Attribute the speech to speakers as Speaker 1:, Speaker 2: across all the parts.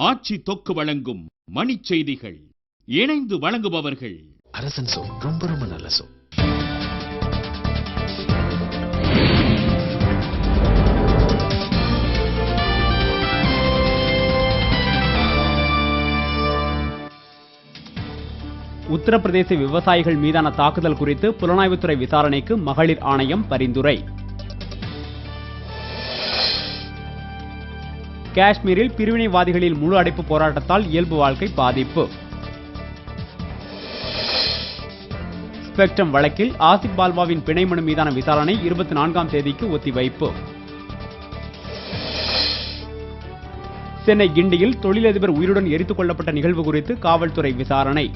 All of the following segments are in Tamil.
Speaker 1: ஆட்சி தொக்கு வழங்கும் மணிச் செய்திகள். இணைந்து வழங்குபவர்கள்
Speaker 2: அரசன் சோ. ரொம்ப ரொம்ப நல்ல சோ.
Speaker 3: உத்தரப்பிரதேச விவசாயிகள் மீதான தாக்குதல் குறித்து புலனாய்வுத்துறை விசாரணைக்கு மகளிர் ஆணையம் பரிந்துரை. காஷ்மீரில் பிரிவினைவாதிகளின் முழு அடைப்பு போராட்டத்தால் இயல்பு வாழ்க்கை பாதிப்பு. ஸ்பெக்ட்ரம் வழக்கில் ஆசிப் பால்வாவின் பிணை மனு மீதான விசாரணை 24ஆம் தேதிக்கு ஒத்திவைப்பு. சென்னை கிண்டியில் தொழிலதிபர் உயிருடன் எரித்துக் கொல்லப்பட்ட நிகழ்வு குறித்து காவல்துறை விசாரணை.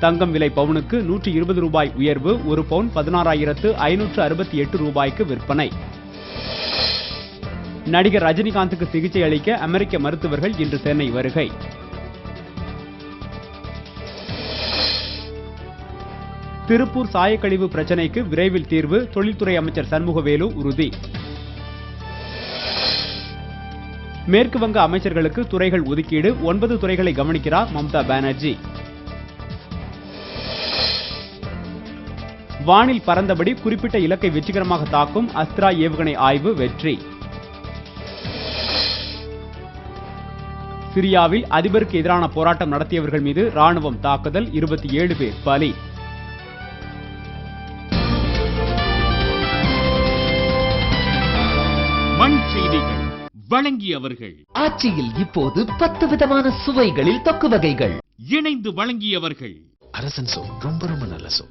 Speaker 3: தங்கம் விலை பவுனுக்கு 120 ரூபாய் உயர்வு. ஒரு பவுன் 16,568 ரூபாய்க்கு விற்பனை. நடிகர் ரஜினிகாந்துக்கு சிகிச்சை அளிக்க அமெரிக்க மருத்துவர்கள் இன்று சென்னை வருகை. திருப்பூர் சாயக்கழிவு பிரச்சினைக்கு விரைவில் தீர்வு. தொழில்துறை அமைச்சர் சண்முகவேலு உறுதி. மேற்கு வங்க அமைச்சர்களுக்கு துறைகள் ஒதுக்கீடு. 9 துறைகளை கவனிக்கிறார் மம்தா பானர்ஜி. வானில் பறந்தபடி குறிப்பிட்ட இலக்கை வெற்றிகரமாக தாக்கும் அஸ்த்ரா ஏவுகணை ஆய்வு வெற்றி. சிரியாவில் அதிபருக்கு எதிரான போராட்டம் நடத்தியவர்கள் மீது ராணுவம் தாக்குதல். 27 பேர் பலி.
Speaker 1: மண் செய்திகள் வழங்கியவர்கள்
Speaker 4: ஆட்சியில் இப்போது 10 விதமான சுவைகளில் தொக்கு வகைகள்.
Speaker 1: இணைந்து வழங்கியவர்கள்
Speaker 2: அரசன் சோ. ரொம்ப ரொம்ப நல்ல சோ.